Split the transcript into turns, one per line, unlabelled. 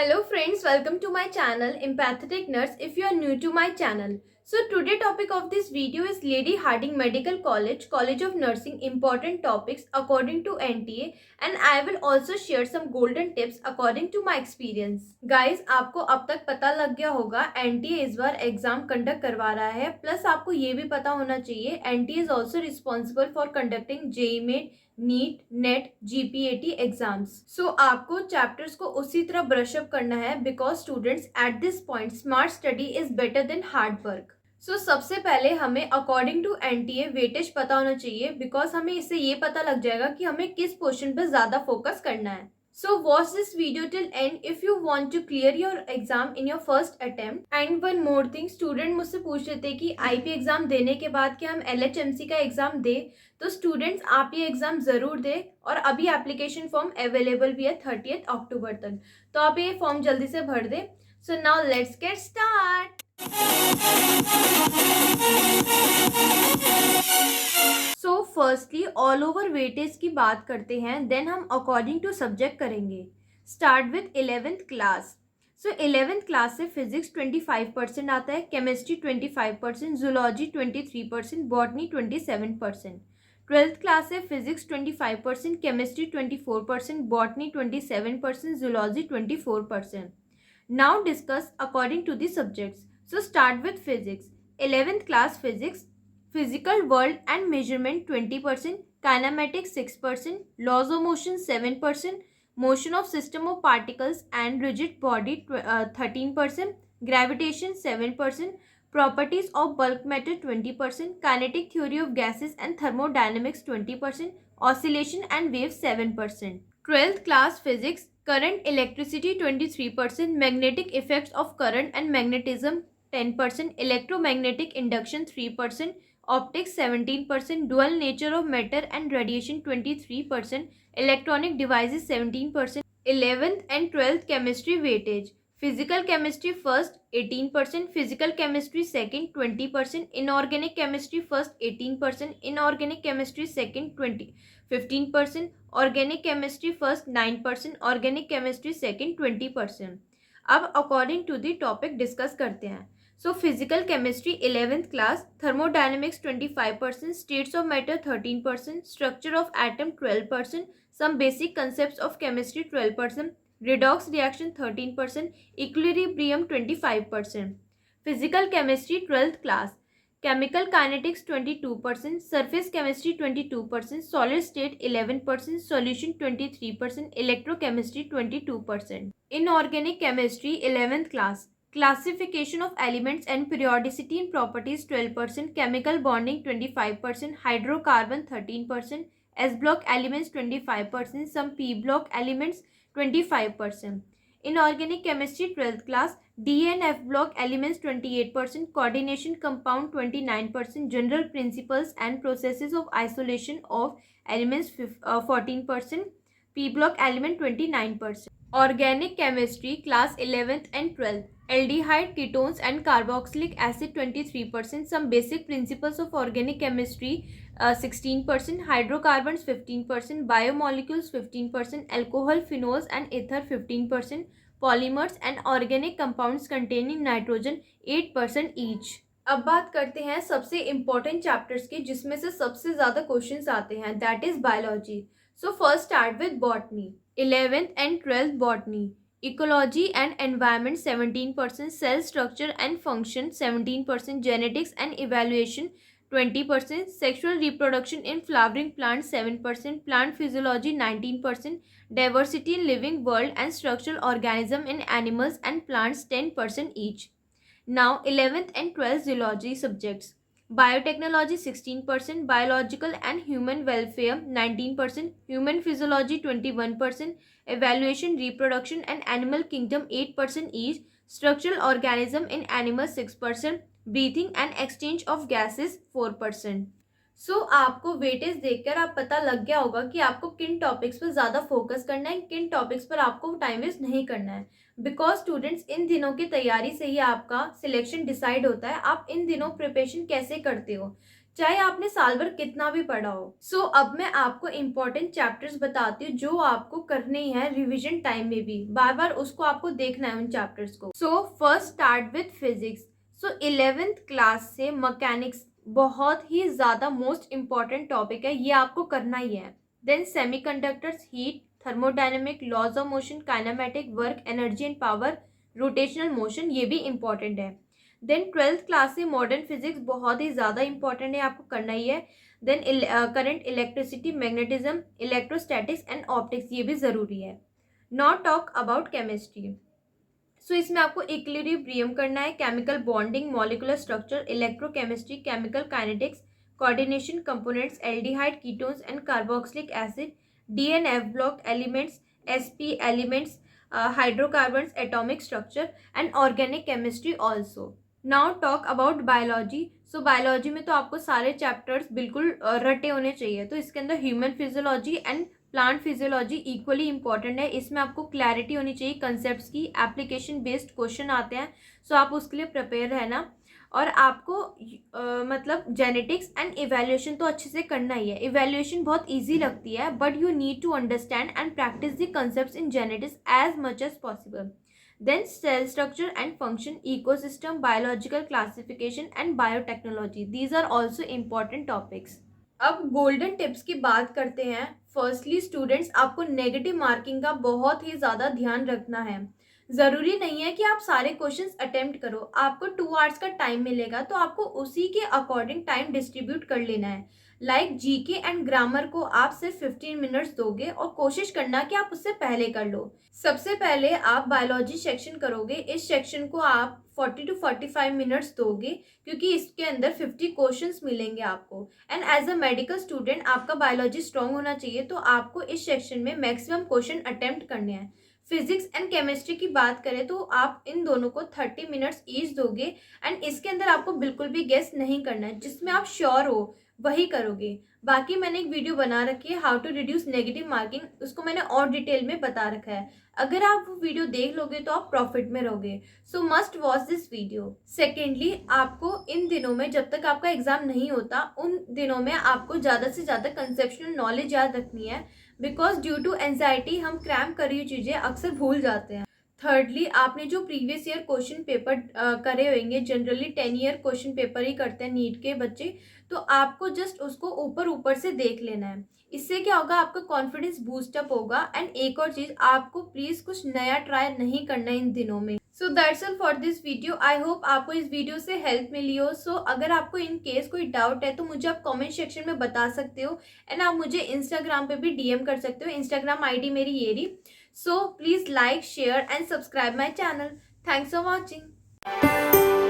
Hello friends, welcome to my channel Empathetic Nurse if you are new to my channel. So today topic of this video is Lady Hardinge Medical College, College of Nursing important topics according to NTA and I will also share some golden tips according to my experience. Guys, आपको अब तक पता लग गया होगा NTA इस बार exam conduct करवा रहा है प्लस आपको ये भी पता होना चाहिए NTA is also responsible for conducting JEE Main NEET NET GPAT exams. So आपको चैप्टर्स को उसी तरह ब्रशअप करना है because students at this point smart study is better than hard work. So सबसे पहले हमें अकॉर्डिंग टू एनटीए वेटेज पता होना चाहिए बिकॉज हमें इससे ये पता लग जाएगा कि हमें किस पोर्शन पर ज्यादा फोकस करना है। So watch this video till end if you want to clear your exam in your first attempt. And one more thing, student मुझसे पूछ रहे थे कि आईपी एग्जाम देने के बाद क्या हम एलएचएमसी का एग्जाम दे, तो स्टूडेंट्स आप ये एग्जाम जरूर दें और अभी एप्लीकेशन फॉर्म अवेलेबल भी है 30 अक्टूबर तक, तो आप ये फॉर्म जल्दी से भर दें। So now let's get start. So firstly all over weightage की बात करते हैं, देन हम अकॉर्डिंग टू सब्जेक्ट करेंगे। Start with 11th class. So 11th class से फिजिक्स 25% आता है, chemistry 25%, zoology 23%, botany 27%। 12th class से physics 25%, chemistry 24%, botany 27%, zoology 24%। Now discuss according to the subjects. So start with physics. 11th class physics, physical world and measurement 20%, kinematics 6%, laws of motion 7%, motion of system of particles and rigid body 13%, gravitation 7%, properties of bulk matter 20%, kinetic theory of gases and thermodynamics 20%, oscillation and wave 7%। 12th class physics, current electricity 23%, magnetic effects of current and magnetism 10%, electromagnetic induction 3%, optics 17%, dual nature of matter and radiation 23%, electronic devices 17%. 11th and 12th chemistry weightage. Physical chemistry first 18%, physical chemistry second 20%, inorganic chemistry first 18%, inorganic chemistry second 15%, organic chemistry first 9%, organic chemistry second 20%. अब according to the topic discuss करते हैं। सो physical chemistry 11th class, thermodynamics 25%, states of matter 13%, structure of atom 12%, some basic concepts of chemistry 12%, redox reaction 13%, equilibrium 25%। Physical chemistry 12th class, chemical kinetics 22%, surface chemistry 22%, solid state 11%, solution 23%, electrochemistry 22%। Inorganic chemistry 11th class, classification of elements and periodicity in properties 12%, chemical bonding 25%, hydrocarbon 13%, S block elements 25%, some P block elements 25%. Inorganic chemistry 12th class, D and F block elements 28%, coordination compound 29%, general principles and processes of isolation of elements 14%, P block element 29%. Organic chemistry class 11th and 12th, aldehyde, ketones and carboxylic acid 23%, some basic principles of organic chemistry 16%, hydrocarbons 15%, biomolecules 15%, alcohol, phenols and ether 15%, polymers and organic compounds containing nitrogen 8% each. अब बात करते हैं सबसे important chapters की जिसमें से सबसे ज़्यादा क्वेश्चंस आते हैं, that is biology. So first start with botany. 11th and 12th botany, ecology and environment 17%, cell structure and function 17%, genetics and evaluation 20%, sexual reproduction in flowering plants 7%, plant physiology 19%, diversity in living world and structural organism in animals and plants 10% each. Now 11th and 12th zoology subjects. Biotechnology 16%, biological and human welfare 19%, human physiology 21%, evaluation, reproduction and animal kingdom 8% each, structural organism in animals 6%, breathing and exchange of gases 4%. सो आपको weightage देखकर आप पता लग गया होगा कि आपको किन टॉपिक्स पर ज़्यादा फोकस करना है, किन टॉपिक्स पर आपको टाइम वेस्ट नहीं करना है। बिकॉज स्टूडेंट्स इन दिनों की तैयारी से ही आपका सिलेक्शन डिसाइड होता है। आप इन दिनों प्रिपरेशन कैसे करते हो, चाहे आपने साल भर कितना भी पढ़ा हो। सो अब मैं आपको इम्पोर्टेंट चैप्टर्स बताती हूँ जो आपको करने ही है रिवीजन टाइम में भी, बार बार उसको आपको देखना है उन चैप्टर्स को। So first start with physics. So 11th class से मैकेनिक्स बहुत ही ज़्यादा मोस्ट इम्पॉर्टेंट टॉपिक है, ये आपको करना ही है। Then semiconductors, heat, thermodynamic, laws of motion, kinematic, work, energy and power, rotational motion, ये भी इम्पॉर्टेंट है। देन 12th क्लास से मॉडर्न फिजिक्स बहुत ही ज़्यादा इंपॉर्टेंट है, आपको करना ही है। Then current, electricity, magnetism, electrostatics and optics, ये भी ज़रूरी है। Not talk about chemistry. So इसमें आपको इक्विलिब्रियम करना है, chemical bonding, molecular structure, electrochemistry, chemical kinetics, coordination, components, aldehyde, ketones and carboxylic acid, D and F block elements, SP elements, hydrocarbons, atomic structure and organic chemistry also. Now talk about biology. So biology में तो आपको सारे chapters बिल्कुल रटे होने चाहिए, तो इसके अंदर human physiology and plant physiology equally important है। इसमें आपको क्लैरिटी होनी चाहिए कंसेप्ट्स की, एप्लीकेशन बेस्ड क्वेश्चन आते हैं, सो आप उसके लिए प्रिपेयर रहना। और आपको मतलब जेनेटिक्स एंड इवैल्यूएशन तो अच्छे से करना ही है। इवैल्यूएशन बहुत इजी लगती है, but you need to understand and practise the concepts in genetics as much as possible. Then cell structure and function, ecosystem, biological classification and biotechnology. These are also important topics. अब golden tips की बात करते हैं। Firstly students, आपको negative marking का बहुत ही ज़्यादा ध्यान रखना है। ज़रूरी नहीं है कि आप सारे क्वेश्चंस अटेम्प्ट करो, आपको 2 आवर्स का टाइम मिलेगा तो आपको उसी के अकॉर्डिंग टाइम डिस्ट्रीब्यूट कर लेना है। लाइक जीके एंड ग्रामर को आप सिर्फ 15 मिनट्स दोगे और कोशिश करना कि आप उससे पहले कर लो। सबसे पहले आप बायोलॉजी सेक्शन करोगे, इस सेक्शन को आप 40 to 45 मिनट्स दोगे क्योंकि इसके अंदर 50 क्वेश्चंस मिलेंगे आपको। And as a medical student आपका बायोलॉजी स्ट्रॉन्ग होना चाहिए, तो आपको इस सेक्शन में मैक्सिमम क्वेश्चन अटेम्प्ट करने हैं। फिजिक्स एंड केमिस्ट्री की बात करें तो आप इन दोनों को 30 मिनट्स ईच दोगे एंड इसके अंदर आपको बिल्कुल भी गेस नहीं करना है, जिसमें आप श्योर हो वही करोगे। बाकी मैंने एक वीडियो बना रखी है how to reduce negative marking, उसको मैंने और डिटेल में बता रखा है। अगर आप वो वीडियो देख लोगे तो आप प्रॉफिट में रहोगे, सो must watch this video. Secondly, आपको इन दिनों में जब तक आपका एग्जाम नहीं होता उन दिनों में आपको ज़्यादा से ज़्यादा कंसेप्शनल नॉलेज याद रखनी है, बिकॉज ड्यू टू एंजाइटी हम क्रैम करी हुई चीज़ें अक्सर भूल जाते हैं। थर्डली, आपने जो प्रीवियस ईयर क्वेश्चन पेपर करे होंगे, जनरली 10 ईयर क्वेश्चन पेपर ही करते हैं नीट के बच्चे, तो आपको जस्ट उसको ऊपर ऊपर से देख लेना है। इससे क्या होगा, आपका कॉन्फिडेंस बूस्टअप होगा। एंड एक और चीज़, आपको प्लीज कुछ नया ट्राई नहीं करना इन दिनों में। So that's all for this video. I hope आपको इस वीडियो से हेल्प मिली हो। सो अगर आपको इन केस कोई डाउट है तो मुझे आप कमेंट सेक्शन में बता सकते हो, एंड आप मुझे इंस्टाग्राम पे भी डीएम कर सकते हो। इंस्टाग्राम आईडी मेरी ये रही। So please like, share and subscribe my channel. Thanks for watching.